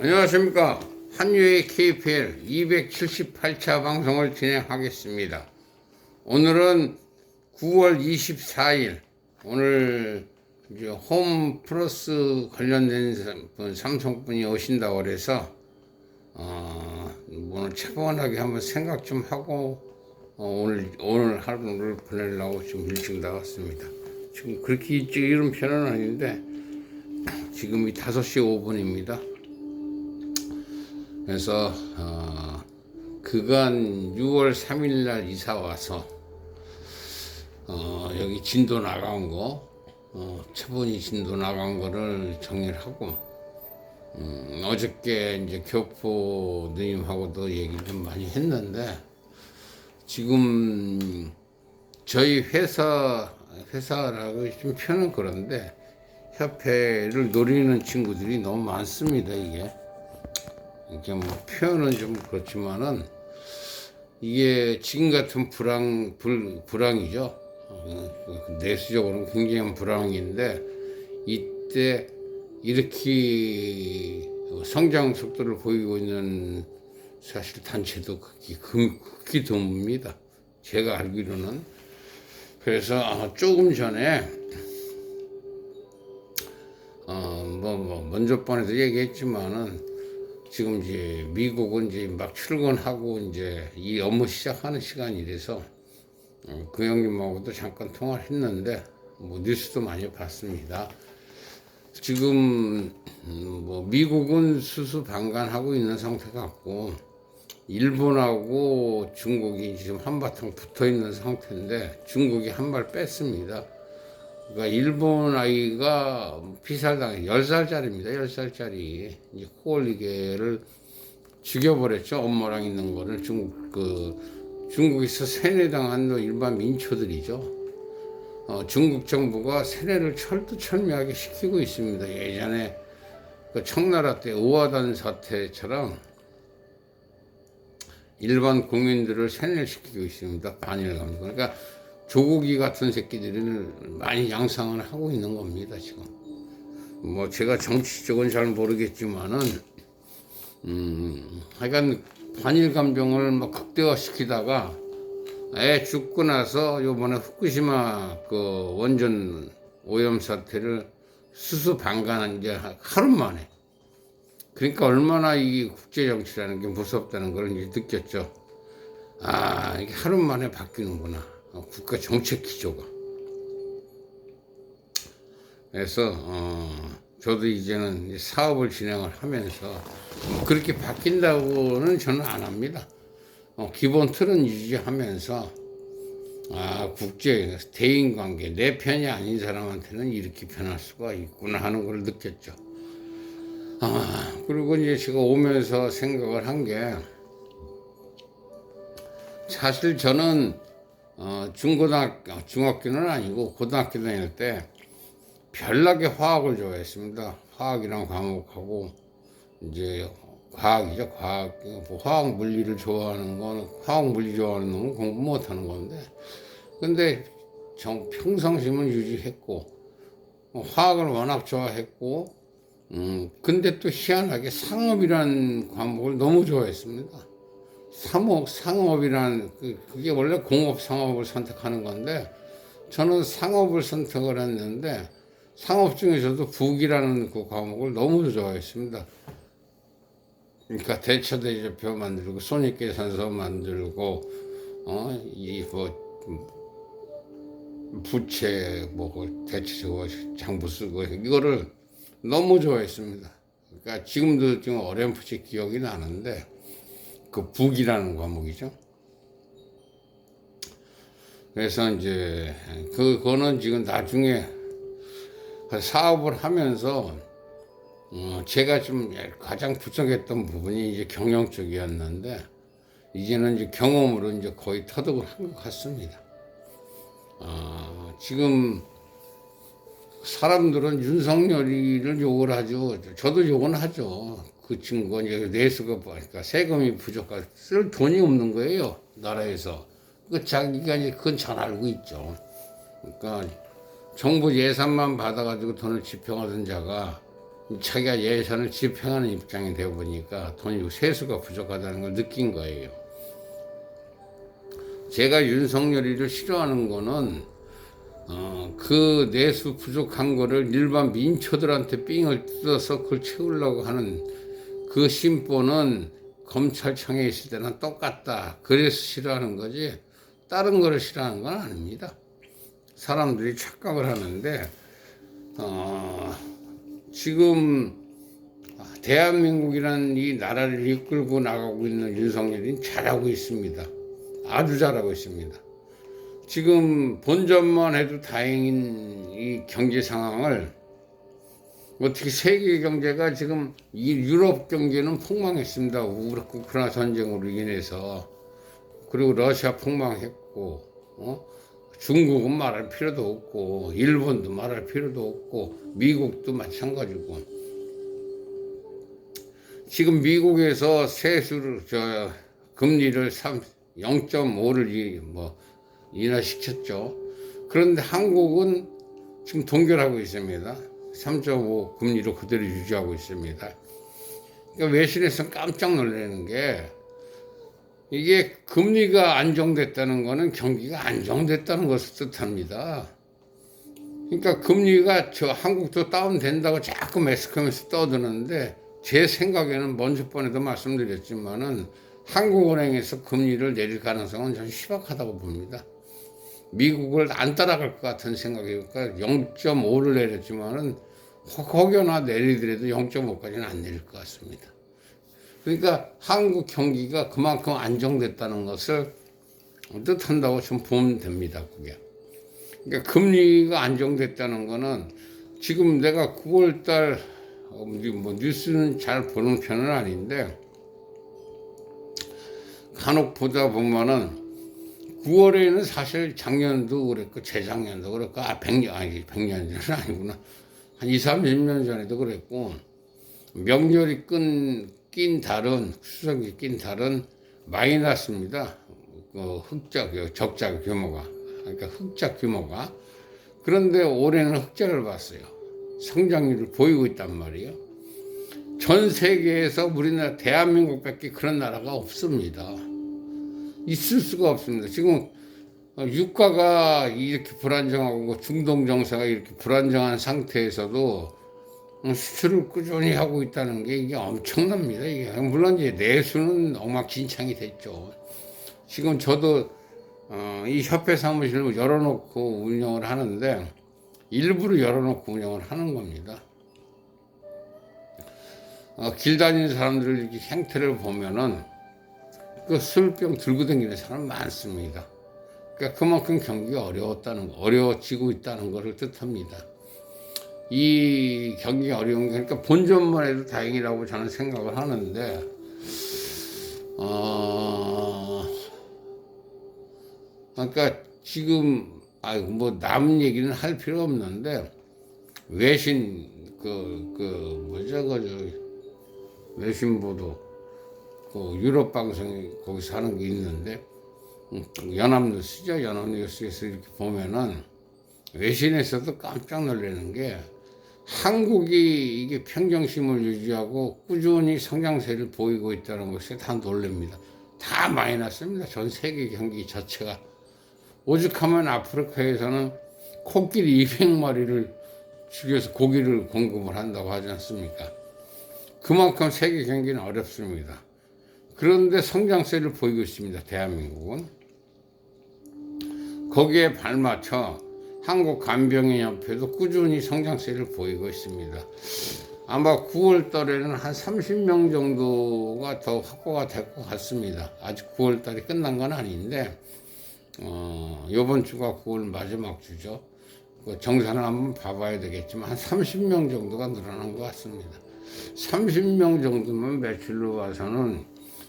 안녕하십니까. 한유의 KPL 278차 방송을 진행하겠습니다. 오늘은 9월 24일, 오늘 이제 홈 플러스 관련된 분, 삼성분이 오신다고 그래서 오늘 차분하게 한번 생각 좀 하고 오늘 하루를 보내려고 좀 일찍 나왔습니다. 지금 그렇게 일찍 이른 편은 아닌데 지금이 5시 5분입니다. 그래서 그간 6월 3일 날 이사 와서 여기 진도 나간 거, 차분히 진도 나간 거를 정리를 하고, 어저께 이제 교포 누님하고도 얘기를 좀 많이 했는데, 지금 저희 회사라고 좀 표현은 그런데, 협회를 노리는 친구들이 너무 많습니다, 이게. 이게 뭐 표현은 좀 그렇지만은, 이게 지금 같은 불황이죠. 내수적으로는 굉장히 불황인데, 이때 이렇게 성장 속도를 보이고 있는 사실 단체도 극히 드뭅니다. 제가 알기로는. 그래서 조금 전에 먼저 번에도 얘기했지만은 지금 이제 미국은 이제 막 출근하고 이제 이 업무 시작하는 시간이라서 그 형님하고도 잠깐 통화를 했는데 뭐 뉴스도 많이 봤습니다. 지금 미국은 수수방관하고 있는 상태 같고 일본하고 중국이 지금 한바탕 붙어 있는 상태인데 중국이 한 발 뺐습니다. 그러니까 일본 아이가 피살당해 10살짜리입니다. 10살짜리 이제 코올리게를 죽여버렸죠. 엄마랑 있는 거를 중국에서 세뇌당한 일반 민초들이죠. 중국 정부가 세뇌를 철두철미하게 시키고 있습니다. 예전에 그 청나라 때 오화단 사태처럼 일반 국민들을 세뇌를 시키고 있습니다. 반일감. 그러니까 조국이 같은 새끼들을 많이 양상을 하고 있는 겁니다, 지금. 뭐, 제가 정치 쪽은 잘 모르겠지만은, 하여간 반일 감정을 막 극대화시키다가, 애 죽고 나서 요번에 후쿠시마 그 원전 오염 사태를 수수방관한 게 하루 만에. 그러니까 얼마나 이 국제정치라는 게 무섭다는 걸 이제 느꼈죠. 이게 하루 만에 바뀌는구나. 국가 정책 기조가. 그래서 저도 이제는 사업을 진행을 하면서 그렇게 바뀐다고는 저는 안 합니다. 기본 틀은 유지하면서 국제 대인관계 내 편이 아닌 사람한테는 이렇게 변할 수가 있구나 하는 걸 느꼈죠. 그리고 이제 제가 오면서 생각을 한 게 사실 저는 중학교는 아니고 고등학교 다닐 때 별나게 화학을 좋아했습니다. 화학이란 과목하고 이제 과학이죠. 화학 물리를 좋아하는 건 화학 물리 좋아하는 놈은 공부 못하는 건데, 근데 평상심은 유지했고 화학을 워낙 좋아했고, 근데 또 희한하게 상업이란 과목을 너무 좋아했습니다. 상업이란 그게 원래 공업 상업을 선택하는 건데 저는 상업을 선택을 했는데 상업 중에서도 국이라는 그 과목을 너무 좋아했습니다. 그러니까 대처대조표 만들고 손익계산서 만들고 부채 대체적으로 장부 쓰고 이거를 너무 좋아했습니다. 그러니까 지금도 좀 어렴풋이 기억이 나는데 그 북이라는 과목이죠. 그래서 이제 그거는 지금 나중에 사업을 하면서 제가 좀 가장 부족했던 부분이 이제 경영 쪽이었는데 이제는 이제 경험으로 이제 거의 터득을 한 것 같습니다. 지금 사람들은 윤석열이를 욕을 하죠. 저도 욕은 하죠. 그 친구가 이제 내수가 보니까 세금이 부족하고 쓸 돈이 없는 거예요, 나라에서. 자기가 이제 그건 잘 알고 있죠. 그러니까 정부 예산만 받아가지고 돈을 집행하던 자가 자기가 예산을 집행하는 입장이 되어 보니까 돈이 세수가 부족하다는 걸 느낀 거예요. 제가 윤석열이를 싫어하는 거는 그 내수 부족한 거를 일반 민초들한테 삥을 뜯어서 그걸 채우려고 하는 그 심보는 검찰청에 있을 때는 똑같다. 그래서 싫어하는 거지 다른 거를 싫어하는 건 아닙니다. 사람들이 착각을 하는데 지금 대한민국이라는 이 나라를 이끌고 나가고 있는 윤석열이 잘하고 있습니다. 아주 잘하고 있습니다. 지금 본전만 해도 다행인 이 경제 상황을 어떻게 세계 경제가 지금 이 유럽 경제는 폭망했습니다. 우크라이나 전쟁으로 인해서. 그리고 러시아 폭망했고 중국은 말할 필요도 없고 일본도 말할 필요도 없고 미국도 마찬가지고 지금 미국에서 세수를 금리를 0.5를 인하시켰죠. 그런데 한국은 지금 동결하고 있습니다. 3.5 금리로 그대로 유지하고 있습니다. 그러니까 외신에서 깜짝 놀라는 게 이게 금리가 안정됐다는 거는 경기가 안정됐다는 것을 뜻합니다. 그러니까 금리가 한국도 다운된다고 자꾸 매스컴에서 떠드는데 제 생각에는 먼저 번에도 말씀드렸지만은 한국은행에서 금리를 내릴 가능성은 저는 희박하다고 봅니다. 미국을 안 따라갈 것 같은 생각이니까 0.5를 내렸지만은 혹여나 내리더라도 0.5까지는 안 내릴 것 같습니다. 그러니까 한국 경기가 그만큼 안정됐다는 것을 뜻한다고 좀 보면 됩니다. 그게. 그러니까 금리가 안정됐다는 거는 지금 내가 9월달 뉴스는 잘 보는 편은 아닌데 간혹 보다 보면은 9월에는 사실 작년도 그랬고 재작년도 그랬고 100년 전은 아니구나. 한 20, 30년 전에도 그랬고 명절이 낀 달은 추석이 낀 달은 많이 났습니다. 적자 규모가. 그러니까 흑자 규모가. 그런데 올해는 흑자를 봤어요. 성장률을 보이고 있단 말이에요. 전 세계에서 우리나라 대한민국밖에 그런 나라가 없습니다. 있을 수가 없습니다. 지금 유가가 이렇게 불안정하고 중동 정세가 이렇게 불안정한 상태에서도 수출을 꾸준히 하고 있다는 게 이게 엄청납니다. 이게 물론 이제 내수는 엉망진창이 됐죠. 지금 저도 이 협회 사무실을 열어놓고 운영을 하는데 일부러 열어놓고 운영을 하는 겁니다. 길 다니는 사람들 이렇게 행태를 보면은 그 술병 들고 다니는 사람 많습니다. 그러니까 그만큼 경기가 어려워지고 있다는 것을 뜻합니다. 이 경기가 어려운 게 그러니까 본전만 해도 다행이라고 저는 생각을 하는데 그러니까 지금 남은 얘기는 할 필요 없는데 외신 외신 보도 유럽 방송이 거기서 하는 게 있는데 연합뉴스죠. 연합뉴스에서 이렇게 보면은 외신에서도 깜짝 놀라는 게 한국이 이게 평정심을 유지하고 꾸준히 성장세를 보이고 있다는 것에 다 놀랍니다. 다 마이너스입니다. 전 세계 경기 자체가. 오죽하면 아프리카에서는 코끼리 200마리를 죽여서 고기를 공급을 한다고 하지 않습니까? 그만큼 세계 경기는 어렵습니다. 그런데 성장세를 보이고 있습니다. 대한민국은. 거기에 발맞춰 한국간병인협회도 꾸준히 성장세를 보이고 있습니다. 아마 9월 달에는 한 30명 정도가 더 확보가 될 것 같습니다. 아직 9월 달이 끝난 건 아닌데 이번 주가 9월 마지막 주죠. 정산을 한번 봐봐야 되겠지만 한 30명 정도가 늘어난 것 같습니다. 30명 정도면 매출로 봐서는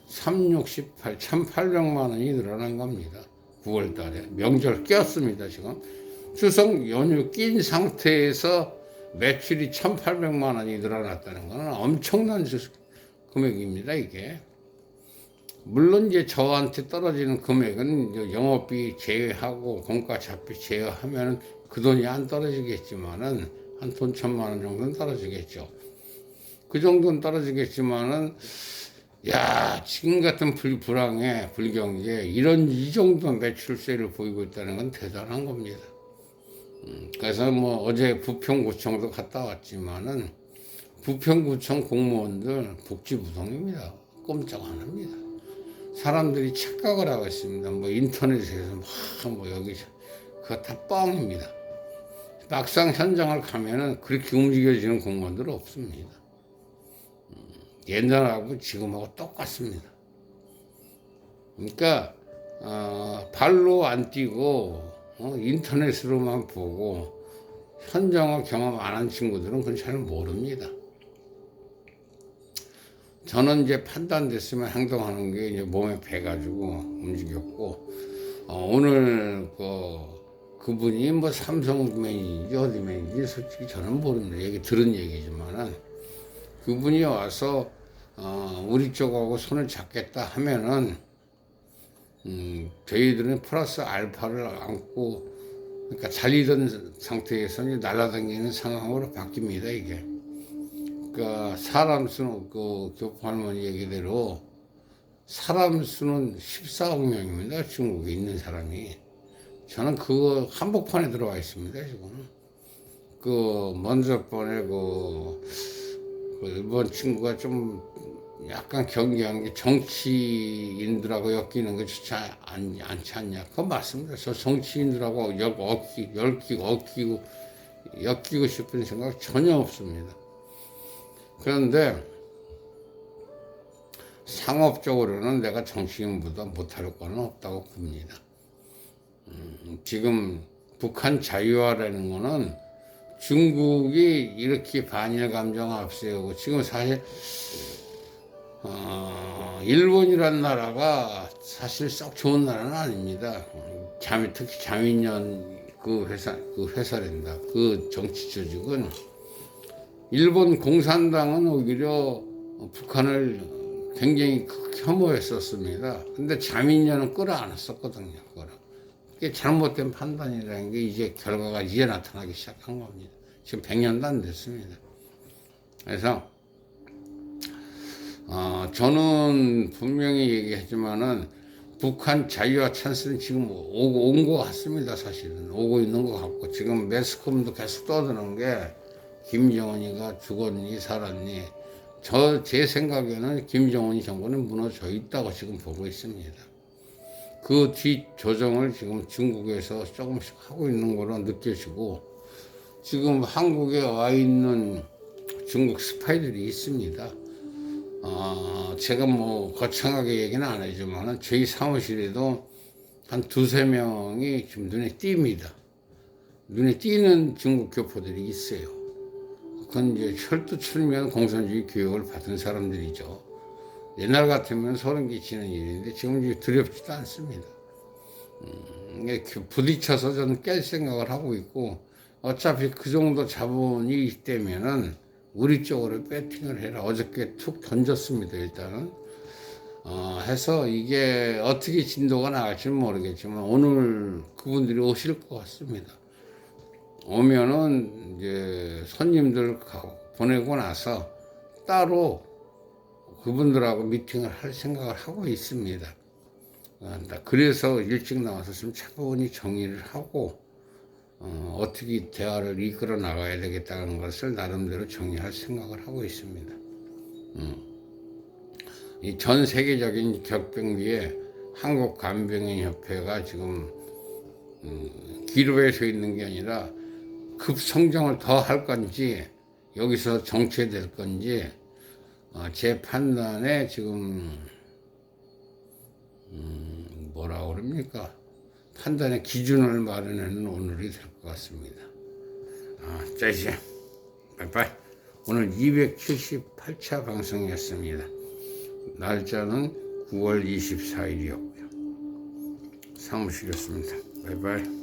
3, 6, 18, 1,800만 원이 늘어난 겁니다. 9월 달에. 명절 꼈습니다, 지금. 추석 연휴 낀 상태에서 매출이 1,800만 원이 늘어났다는 것은 엄청난 금액입니다, 이게. 물론 이제 저한테 떨어지는 금액은 영업비 제외하고 공과 잡비 제외하면 그 돈이 안 떨어지겠지만은 한 돈 1,000만 원 정도는 떨어지겠죠. 그 정도는 떨어지겠지만은, 야, 지금 같은 불황에, 불경기에 이 정도 매출세를 보이고 있다는 건 대단한 겁니다. 그래서 뭐 어제 부평구청도 갔다 왔지만은, 부평구청 공무원들 복지부동입니다. 꼼짝 안 합니다. 사람들이 착각을 하고 있습니다. 뭐 인터넷에서 뭐 여기, 그거 다 뻥입니다. 막상 현장을 가면은 그렇게 움직여지는 공무원들은 없습니다. 옛날하고 지금하고 똑같습니다. 그러니까 발로 안 뛰고 인터넷으로만 보고 현장을 경험 안 한 친구들은 그건 잘 모릅니다. 저는 이제 판단됐으면 행동하는 게 이제 몸에 배가지고 움직였고, 오늘 그분이 뭐 삼성 매니지 어디 매니지 솔직히 저는 모릅니다. 얘기 들은 얘기지만은 그분이 와서 우리 쪽하고 손을 잡겠다 하면은 저희들은 플러스 알파를 안고, 그러니까 잘리던 상태에서 날아다니는 상황으로 바뀝니다. 이게. 그러니까 사람 수는 그 교포 할머니 얘기대로 사람 수는 14억 명입니다. 중국에 있는 사람이. 저는 그거 한복판에 들어와 있습니다. 지금. 먼저 번에 그 일본 친구가 좀 약간 경계하는 게 정치인들하고 엮이는 게 좋지 않지 않냐. 그건 맞습니다. 저 정치인들하고 엮이고 싶은 생각 전혀 없습니다. 그런데 상업적으로는 내가 정치인보다 못할 거는 없다고 봅니다. 지금 북한 자유화라는 거는 중국이 이렇게 반일 감정 앞세우고, 지금 사실 일본이란 나라가 사실 썩 좋은 나라는 아닙니다. 특히 자민련 그 회사랜다. 그 정치 조직은, 일본 공산당은 오히려 북한을 굉장히 혐오했었습니다. 근데 자민련은 끌어안았었거든요. 그게 잘못된 판단이라는 게 이제 결과가 이제 나타나기 시작한 겁니다. 지금 100년도 안 됐습니다. 그래서 저는 분명히 얘기하지만은 북한 자유화 찬스는 지금 온 것 같습니다. 사실은 오고 있는 것 같고, 지금 매스컴도 계속 떠드는 게 김정은이가 죽었니 살았니, 제 생각에는 김정은 정권은 무너져 있다고 지금 보고 있습니다. 그 뒤 조정을 지금 중국에서 조금씩 하고 있는 거로 느껴지고, 지금 한국에 와 있는 중국 스파이들이 있습니다. 제가 뭐 거창하게 얘기는 안 하지만 저희 사무실에도 한 두세 명이 지금 눈에 띕니다. 눈에 띄는 중국 교포들이 있어요. 그건 이제 철두철미한 공산주의 교육을 받은 사람들이죠. 옛날 같으면 소름 끼치는 일인데 지금 이제 두렵지도 않습니다. 부딪혀서 저는 깰 생각을 하고 있고, 어차피 그 정도 자본이 있다면은 우리 쪽으로 배팅을 해라. 어저께 툭 던졌습니다. 일단은 해서 이게 어떻게 진도가 나갈지는 모르겠지만 오늘 그분들이 오실 것 같습니다. 오면은 이제 손님들 보내고 나서 따로 그분들하고 미팅을 할 생각을 하고 있습니다. 그래서 일찍 나와서 좀 차분히 정리를 하고 어떻게 대화를 이끌어 나가야 되겠다는 것을 나름대로 정리할 생각을 하고 있습니다. 이 전 세계적인 격변기에 한국간병인협회가 지금 기로에 서 있는 게 아니라 급성장을 더 할 건지 여기서 정체될 건지 제 판단에 지금 뭐라 그럽니까? 판단의 기준을 마련하는 오늘이 될 것 같습니다. 짜이지. 빠이빠이. 오늘 278차 방송이었습니다. 날짜는 9월 24일이었고요. 사무실이었습니다. 바이바이.